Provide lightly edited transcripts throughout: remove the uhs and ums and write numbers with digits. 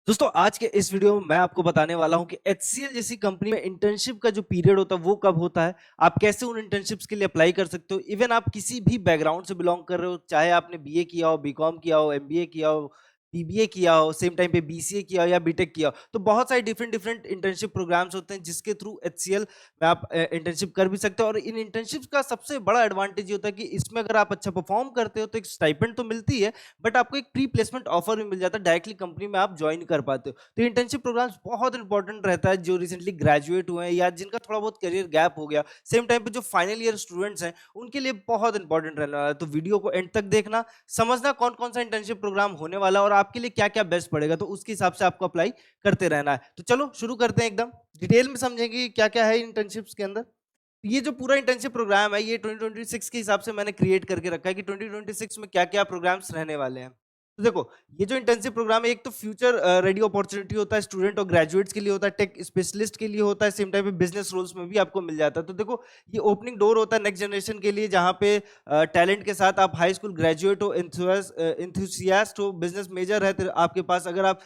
दोस्तों आज के इस वीडियो में मैं आपको बताने वाला हूं कि एचसीएल जैसी कंपनी में इंटर्नशिप का जो पीरियड होता है वो कब होता है। आप कैसे उन इंटर्नशिप्स के लिए अप्लाई कर सकते हो। इवन आप किसी भी बैकग्राउंड से बिलोंग कर रहे हो, चाहे आपने बीए किया हो, बीकॉम किया हो, एमबीए किया हो, बीबीए किया हो, सेम टाइम पे बीसीए किया हो या बीटेक किया हो, तो बहुत सारे डिफरेंट डिफरेंट इंटर्नशिप प्रोग्राम्स होते हैं जिसके थ्रू एचसीएल में आप इंटर्नशिप कर भी सकते हो। और इन इंटर्नशिप का सबसे बड़ा एडवांटेज ये होता है कि इसमें अगर आप अच्छा परफॉर्म करते हो तो एक स्टाइपेंड तो मिलती है, बट आपको एक प्री प्लेसमेंट ऑफर भी मिल जाता है, डायरेक्टली कंपनी में आप ज्वाइन कर पाते हो। तो इंटर्नशिप प्रोग्राम्स बहुत इंपॉर्टेंट रहता है जो रिसेंटली ग्रेजुएट हुए हैं या जिनका थोड़ा बहुत करियर गैप हो गया, सेम टाइम पे जो फाइनल ईयर स्टूडेंट्स हैं उनके लिए बहुत इंपॉर्टेंट रहने वाला है। तो वीडियो को एंड तक देखना, समझना कौन कौन सा इंटर्नशिप प्रोग्राम होने वाला है और आपके लिए क्या क्या बेस्ट पड़ेगा, तो उसके हिसाब से आपको अप्लाई करते रहना है। तो चलो शुरू करते हैं, एकदम डिटेल में समझेंगे क्या क्या है इंटर्नशिप्स के अंदर। ये जो पूरा इंटर्नशिप प्रोग्राम है ये 2026 के हिसाब से मैंने क्रिएट करके रखा है कि 2026 में क्या क्या प्रोग्राम्स रहने वाले हैं। तो देखो, ये जो इंटर्नशिप प्रोग्राम है, एक तो फ्यूचर रेडी अपॉर्चुनिटी होता है, स्टूडेंट और ग्रेजुएट्स के लिए होता है, टेक स्पेशलिस्ट के लिए होता है, सेम टाइम पे बिजनेस रोल्स में भी आपको मिल जाता है। तो देखो, ये ओपनिंग डोर होता है नेक्स्ट जनरेशन के लिए, जहाँ पे टैलेंट के साथ आप हाई स्कूल ग्रेजुएट हो, इंथुसियास्ट हो, बिजनेस मेजर है तो आपके पास, अगर आप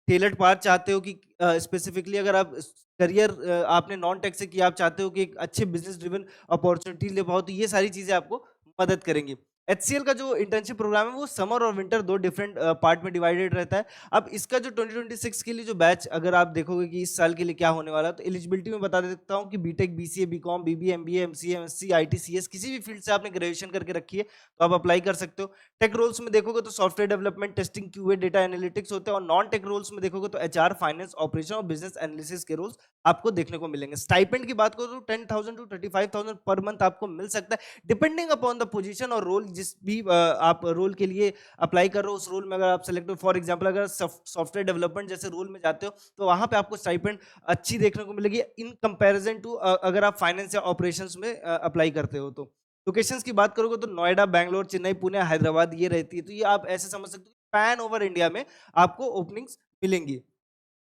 टेलर्ड पाथ चाहते हो कि स्पेसिफिकली अगर आप करियर आपने नॉन टेक से किया, आप चाहते हो कि एक अच्छे बिजनेस ड्रिवन अपॉर्चुनिटी ले पाओ, तो ये सारी चीजें आपको मदद करेंगी। एचसीएल का जो इंटर्नशिप प्रोग्राम है वो समर और विंटर दो डिफरेंट पार्ट में डिवाइडेड रहता है। अब इसका जो 2026 के लिए जो बैच, अगर आप देखोगे कि इस साल के लिए क्या होने वाला है, तो एलिजिबिलिटी में बता देता हूँ कि BTech, BCA, BCom, BBA, MBA, MCA, MSc, IT, CS, किसी भी फील्ड से आपने ग्रेजुएशन करके रखी है तो आप अप्लाई कर सकते हो। टेक रोल्स में देखोगे तो software development, testing, QA, data analytics होते हैं, और नॉन टेक रोल्स में देखोगे तो एचआर, फाइनेंस, ऑपरेशन और बिजनेस एनालिसिस के रोल्स आपको देखने को मिलेंगे। स्टाइपेंड की बात करो तो 10,000 टू 35,000 पर मंथ आपको मिल सकता है, डिपेंडिंग अपॉन द पोजीशन और रोल। जिस भी आप रोल के लिए अप्लाई कर रहे हो, उस रोल में अगर आप सेलेक्ट हो, फॉर एग्जांपल अगर सॉफ्टवेयर डेवलपमेंट जैसे रोल में जाते हो तो वहां पे आपको स्टाइपेंड अच्छी देखने को मिलेगी इन कंपैरिजन टू अगर आप फाइनेंस या ऑपरेशंस में अप्लाई करते हो। तो लोकेशंस की बात करोगे तो नोएडा, बैंगलोर, चेन्नई, पुणे, हैदराबाद ये रहती है। तो ये आप ऐसे समझ सकते हो, पैन ओवर इंडिया में आपको ओपनिंग्स मिलेंगी।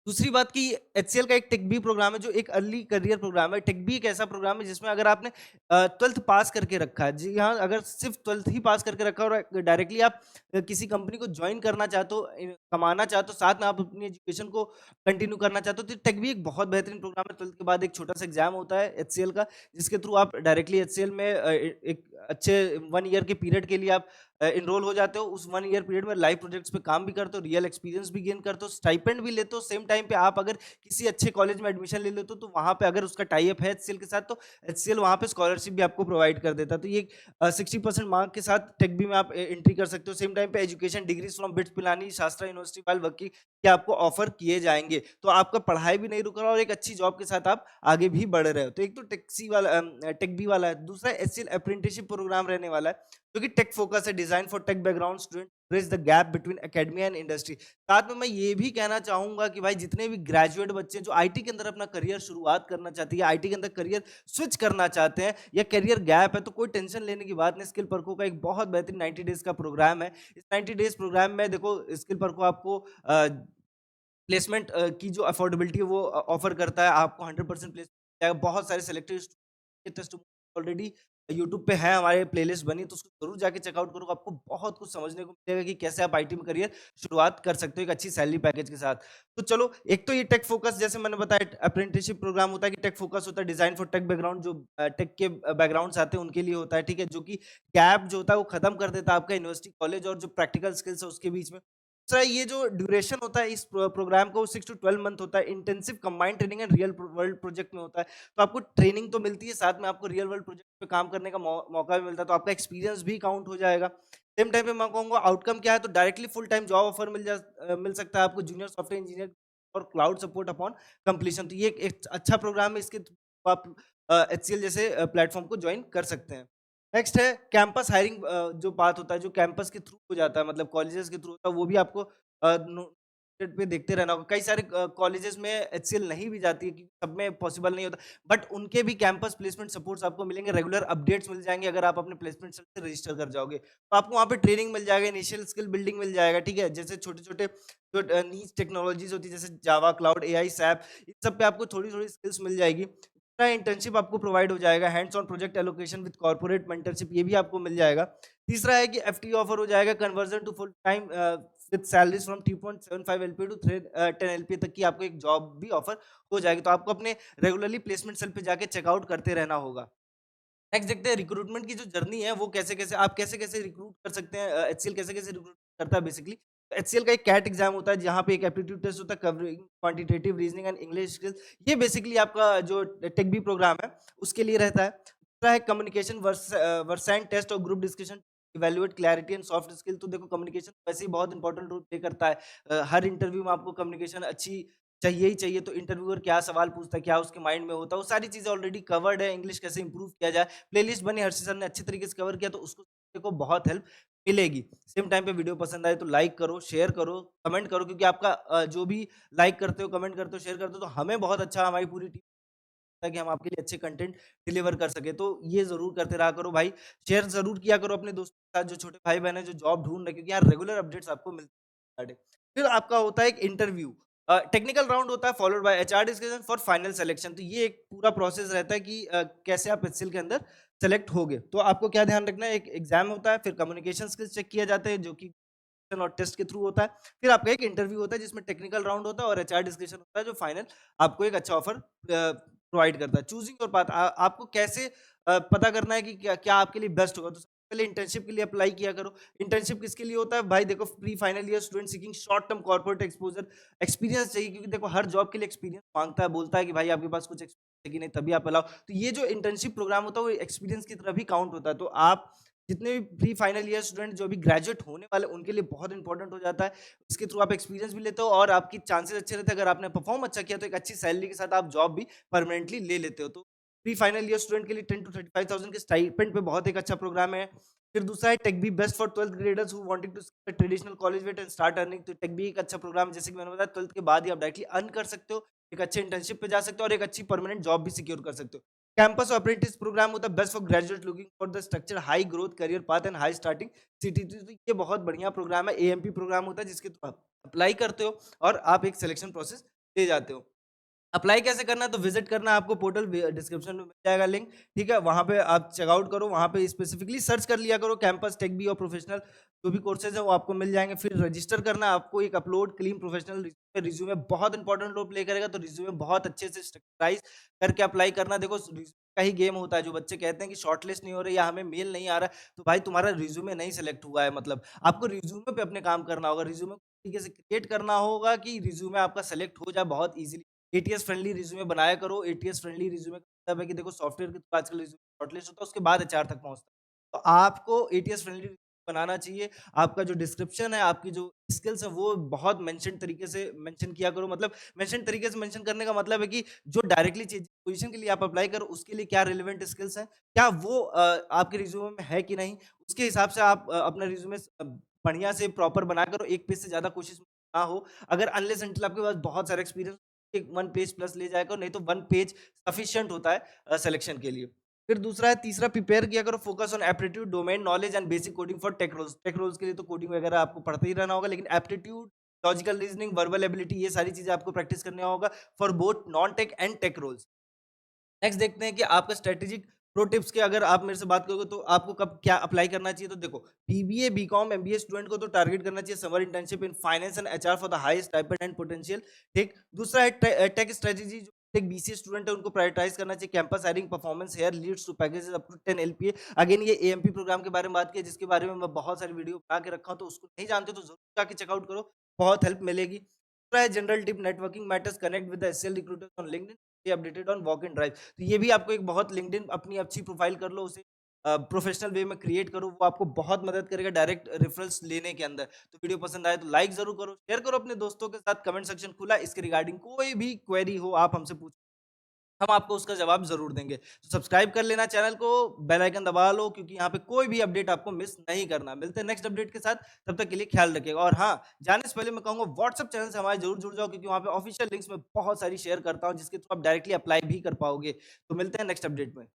दूसरी बात कि एचसीएल का एक टेक बी प्रोग्राम है जो एक अर्ली करियर प्रोग्राम है। टेक बी एक ऐसा प्रोग्राम है जिसमें अगर आपने 12th पास करके रखा है, जी हाँ, अगर सिर्फ 12th ही पास करके रखा है और डायरेक्टली आप किसी कंपनी को ज्वाइन करना चाहते हो, कमाना चाहते हो, साथ में आप अपनी एजुकेशन को कंटिन्यू करना चाहते हो, तो टेक बी एक बहुत बेहतरीन प्रोग्राम है। 12th के बाद एक छोटा सा एग्जाम होता है एचसीएल का, जिसके थ्रू आप डायरेक्टली एचसीएल में एक अच्छे 1 ईयर के पीरियड के लिए आप इनरोल हो जाते हो। उस 1 ईयर पीरियड में लाइव प्रोजेक्ट्स पे काम भी करते हो, रियल एक्सपीरियंस भी गेन करते हो, स्टाइपेंड भी लेते हो। सेम टाइम पे आप अगर किसी अच्छे कॉलेज में एडमिशन ले लेते हो तो वहां पे अगर उसका टाई अप है एचसीएल के साथ, तो एचसीएल वहां पे स्कॉलरशिप भी आपको प्रोवाइड कर देता है। तो ये 60% मार्क के साथ टेक बी में आप एंट्री कर सकते हो। सेम टाइम पे education degrees from bits Pilani, शास्त्रा यूनिवर्सिटी, वाइल वर्की के आपको ऑफर किए जाएंगे। तो आपका पढ़ाई भी नहीं रुक रहा और एक अच्छी जॉब के साथ आप आगे भी बढ़ रहे हो। तो एक तो टेक्सी वाला टेक बी वाला है, दूसरा एचसीएल अप्रेंटिसशिप प्रोग्राम रहने वाला है जो कि टेक फोकस है, design for tech background student, bridge the gap between academia and industry. साथ में मैं ये भी कहना चाहूंगा कि भाई जितने भी ग्रेजुएट बच्चे जो आईटी के अंदर अपना करियर शुरुआत करना चाहते हैं, आईटी के अंदर करियर स्विच करना चाहते हैं या करियर गैप है, तो कोई टेंशन लेने की बात नहीं। स्किल परको का एक बहुत बेहतरीन 90 डेज का प्रोग्राम है। इस 90 डेज प्रोग्राम में देखो, स्किल परको आपको प्लेसमेंट की जो अफोर्डेबिलिटी है वो ऑफर करता है। आपको 100% प्लेसमेंट, बहुत सारे सेलेक्टेड ऑलरेडी यूट्यूब पे है, हमारे प्लेलिस्ट बनी, तो उसको जरूर जाके चेकआउट करो। आपको बहुत कुछ समझने को मिलेगा कि कैसे आप आईटी में करियर शुरुआत कर सकते हो एक अच्छी सैलरी पैकेज के साथ। तो चलो, एक तो ये टेक फोकस, जैसे मैंने बताया, अप्रेंटिसशिप प्रोग्राम होता है कि टेक फोकस होता है, डिजाइन फॉर टेक बैकग्राउंड, जो टेक के बैकग्राउंड आते हैं उनके लिए होता है, ठीक है, जो कि गैप जो होता है वो खत्म कर देता है आपका यूनिवर्सिटी, कॉलेज और जो प्रैक्टिकल स्किल्स है उसके बीच में। दूसरा, ये जो ड्यूरेशन होता है इस प्रोग्राम का वो 6 to 12 मंथ होता है। Intensive combined training and real world project में होता है। तो आपको ट्रेनिंग तो मिलती है, साथ में आपको रियल वर्ल्ड प्रोजेक्ट पे काम करने का मौका भी मिलता है, तो आपका एक्सपीरियंस भी काउंट हो जाएगा। सेम टाइम पे मैं कहूँगा आउटकम क्या है, तो directly full time job offer मिल सकता है आपको, जूनियर सॉफ्टवेयर इंजीनियर और क्लाउड सपोर्ट अपॉन कंप्लीशन। तो ये एक अच्छा प्रोग्राम है, इसके थ्रू आप एचसीएल जैसे प्लेटफॉर्म को ज्वाइन कर सकते हैं। नेक्स्ट है कैंपस हायरिंग, जो बात होता है, जो कैंपस के थ्रू हो जाता है, मतलब कॉलेजेस के थ्रू होता है, वो भी आपको नोटेड पे देखते रहना होगा। कई सारे कॉलेजेस में एचसीएल नहीं भी जाती है क्योंकि सब में पॉसिबल नहीं होता, बट उनके भी कैंपस प्लेसमेंट सपोर्ट्स आपको मिलेंगे, रेगुलर अपडेट्स मिल जाएंगे अगर आप अपने प्लेसमेंट से रजिस्टर कर जाओगे। तो आपको वहाँ पे ट्रेनिंग मिल जाएगा, इनिशियल स्किल बिल्डिंग मिल जाएगा, ठीक है, जैसे छोटे छोटे जो नीच टेक्नोलॉजीज होती है जैसे जावा, क्लाउड, एआई, सैप, इन सब पे आपको थोड़ी थोड़ी स्किल्स मिल जाएगी। इंटर्नशिप आपको प्रोवाइड हो जाएगा, hands on project allocation with corporate mentorship, ये भी आपको मिल जाएगा। तीसरा है कि एफटी ऑफर हो जाएगा, conversion to full time with salaries from 3.75 LPA to 10 LPA तक की आपको एक जॉब भी ऑफर हो जाएगी। तो आपको अपने रेगुलरली प्लेसमेंट सेल पे जाके चेकआउट करते रहना होगा। नेक्स्ट देखते हैं रिक्रूटमेंट की जो जर्नी है वो कैसे-कैसे आप कैसे-कैसे रिक्रूट कर सकते हैं, एचसीएल कैसे-कैसे रिक्रूट करता है बेसिकली। एचसीएल का एक कैट एग्जाम होता है जहाँ पे एक एप्टीट्यूड टेस्ट होता है covering quantitative reasoning and English skills. ये बेसिकली आपका जो टेक बी प्रोग्राम है उसके लिए रहता है। दूसरा है कम्युनिकेशन वर्सेंट टेस्ट और group discussion evaluate clarity and soft skill. तो देखो कम्युनिकेशन वैसे ही बहुत इंपॉर्टेंट रोल प्ले करता है। हर इंटरव्यू में आपको कम्युनिकेशन अच्छी चाहिए ही चाहिए। तो इंटरव्यूअर क्या सवाल पूछता है, क्या उसके माइंड में होता है, वो सारी चीज़ें ऑलरेडी कवर्ड है। इंग्लिश कैसे इंप्रूव किया जाए, प्लेलिस्ट बनी हर्षित सर ने अच्छे तरीके से कवर किया, तो उसको को बहुत हेल्प मिलेगी। सेम टाइम पे वीडियो पसंद आए तो लाइक करो, शेयर करो, कमेंट करो, क्योंकि आपका जो भी लाइक करते हो, कमेंट करते हो, शेयर करते हो, तो हमें बहुत अच्छा, हमारी पूरी टीम ताकि हम आपके लिए अच्छे कंटेंट डिलीवर कर सके। तो ये जरूर करते रहा करो भाई। शेयर जरूर किया करो अपने दोस्तों के साथ, जो छोटे भाई बहन है जो जॉब ढूंढ रहे, क्योंकि यहाँ रेगुलर अपडेट्स आपको मिलते हैं। फिर आपका होता है एक इंटरव्यू, टेक्निकल राउंड होता है followed by HR discussion for final selection. तो ये एक पूरा प्रोसेस रहता है कि कैसे आप एचसीएल के अंदर सेलेक्ट होगे। तो आपको क्या ध्यान रखना है, एक एग्जाम होता है, फिर कम्युनिकेशन स्किल्स चेक किया जाते हैं जो कि और टेस्ट के थ्रू होता है। फिर आपका एक इंटरव्यू होता है जिसमें टेक्निकल राउंड होता है और एचआर डिस्कशन होता है जो फाइनल आपको एक अच्छा ऑफर प्रोवाइड करता है। चूजिंग और पाथ, आपको कैसे पता करना है कि क्या क्या आपके लिए बेस्ट होगा। तो सबसे पहले इंटर्नशिप के लिए अप्लाई किया करो। इंटर्नशिप किसके लिए होता है भाई, देखो pre final year student seeking short term corporate exposure, experience चाहिए, क्योंकि देखो हर जॉब के लिए एक्सपीरियंस मांगता है, बोलता है कि भाई आपके पास कुछ एक्सपीरियंस है कि नहीं, तभी आप अलाउ। तो ये जो इंटर्नशिप प्रोग्राम होता है वो एक्सपीरियंस की तरह भी काउंट होता है। तो आप जितने भी प्री फाइनल ईयर स्टूडेंट जो अभी ग्रेजुएट होने वाले उनके लिए बहुत इंपॉर्टेंट हो जाता है। इसके थ्रू आप एक्सपीरियंस भी लेते हो और आपकी चांसेस अच्छे रहते हैं। अगर आपने परफॉर्म अच्छा किया तो एक अच्छी सैलरी के साथ आप जॉब भी परमानेंटली ले लेते हो। तो प्री फाइनल ईयर स्टूडेंट के लिए 10 to 35,000 के स्टाइपेंड पे बहुत एक अच्छा प्रोग्राम है। फिर दूसरा है TechBee best for 12th graders who wanting to skip traditional college wait and start earning. तो टेक बी एक अच्छा प्रोग्राम है, जैसे कि मैंने बताया 12th के बाद ही आप डायरेक्टली अर्न कर सकते हो, एक अच्छे इंटर्नशिप पे जा सकते हो और एक अच्छी परमानेंट जॉब भी सिक्योर कर सकते हो। कैंपस अप्रेंटिस प्रोग्राम होता है best for graduate looking for the structure high growth career path and high starting city. तो ये बहुत बढ़िया प्रोग्राम है। एएमपी प्रोग्राम होता है जिसके थ्रू आप अप्लाई करते हो और आप एक सिलेक्शन प्रोसेस दे जाते हो। अप्लाई कैसे करना है, तो विजिट करना है आपको पोर्टल, डिस्क्रिप्शन में मिल जाएगा लिंक, ठीक है। वहां पे आप चेकआउट करो, वहां पे स्पेसिफिकली सर्च कर लिया करो कैंपस टेक बी और प्रोफेशनल जो भी कोर्सेज है वो आपको मिल जाएंगे। फिर रजिस्टर करना है आपको, एक अपलोड क्लीन प्रोफेशनल रिज्यूमे बहुत इंपॉर्टेंट रोल प्ले करेगा। तो रिज्यूमे बहुत अच्छे से स्ट्रक्चराइज करके अप्लाई करना। देखो रिज्यूमे का ही गेम होता है। जो बच्चे कहते हैं कि शॉर्टलिस्ट नहीं हो रही या हमें मेल नहीं आ रहा है, तो भाई तुम्हारा रिज्यूमे नहीं सिलेक्ट हुआ है, मतलब आपको रिज्यूमे पे अपने काम करना होगा। रिज्यूमे तरीके से क्रिएट करना होगा कि रिज्यूमे आपका सेलेक्ट हो जाए बहुत इजीली। एटीएस फ्रेंडली रिज्यूमे बनाया करो। एटीएस फ्रेंडली रिज्यूमे का मतलब है कि देखो सॉफ्टवेयर के तो आजकल रिज्यूमे शॉर्टलिस्ट होता है, उसके बाद एचआर तक पहुंचता है। तो आपको एटीएस फ्रेंडली बनाना चाहिए। आपका जो डिस्क्रिप्शन है, आपकी जो स्किल्स है वो बहुत मेंशन तरीके से मेंशन किया करो। मतलब मेंशन तरीके से मेंशन करने का मतलब है कि जो डायरेक्टली चीज पोजीशन के लिए आप अप्लाई करो उसके लिए क्या रिलेवेंट स्किल्स हैं, क्या वो आपके रिज्यूमे में है कि नहीं, उसके हिसाब से आप अपना रिज्यूमे बढ़िया से प्रॉपर बना करो। एक पेज से ज्यादा कोशिश ना हो। अगर अनलेस अनटिल आपके पास बहुत सारा एक्सपीरियंस, एक 1 पेज प्लस ले जाया करो, नहीं तो 1 पेज सफिशिएंट होता है सिलेक्शन के लिए। फिर दूसरा है, तीसरा प्रिपेयर किया करो focus on aptitude domain knowledge and basic coding for tech roles. Tech roles के लिए तो कोडिंग वगैरह आपको पढ़ते ही रहना होगा, लेकिन aptitude, logical reasoning, verbal ability, ये सारी चीजें आपको प्रैक्टिस करना होगा for both non tech and tech roles. Next देखते हैं कि आपका स्ट्रेटेजिक प्रो टिप्स के, अगर आप मेरे से बात करोगे तो आपको कब क्या अप्लाई करना चाहिए। तो देखो बीबीए बीकॉम एमबीए स्टूडेंट को तो टारगेट करना चाहिए summer internship in finance and HR for the highest stipend and potential. ठीक, दूसरा है टेक स्ट्रेटेजी। जो एक बीसीए स्टूडेंट है उनको प्रायोरिटाइज करना चाहिए। Campus hiring performance here leads to packages up to 10 LPA. Again ये एएमपी प्रोग्राम के बारे में बात की, जिसके बारे में मैं बहुत सारी वीडियो बना के रखा हूं, तो उसको नहीं जानते तो जरूर जाके चेकआउट करो, बहुत हेल्प मिलेगी। दूसरा है general tip networking matters, connect with the SL recruiters on LinkedIn, stay updated on walk in drive. तो ये भी आपको एक बहुत, लिंक्डइन अपनी अच्छी प्रोफाइल कर लो, उसे प्रोफेशनल वे में क्रिएट करो, वो आपको बहुत मदद करेगा डायरेक्ट रेफरल्स लेने के अंदर। तो वीडियो पसंद आए तो लाइक जरूर करो, शेयर करो अपने दोस्तों के साथ, कमेंट सेक्शन खुला, इसके रिगार्डिंग कोई भी क्वेरी हो आप हमसे पूछ, हम आपको उसका जवाब जरूर देंगे। तो सब्सक्राइब कर लेना चैनल को, बेल आइकन दबा लो, क्योंकि यहाँ पे कोई भी अपडेट आपको मिस नहीं करना। मिलते हैं नेक्स्ट अपडेट के साथ, तब तक के लिए ख्याल रखिएगा। और हाँ, जाने से पहले मैं कहूंगा व्हाट्सएप चैनल से हमारे जरूर जुड़ जाओ, क्योंकि वहाँ पे ऑफिशियल लिंक्स में बहुत सारी शेयर करता हूँ जिसके थ्रू आप डायरेक्टली अप्लाई भी कर पाओगे। तो मिलते हैं नेक्स्ट अपडेट में।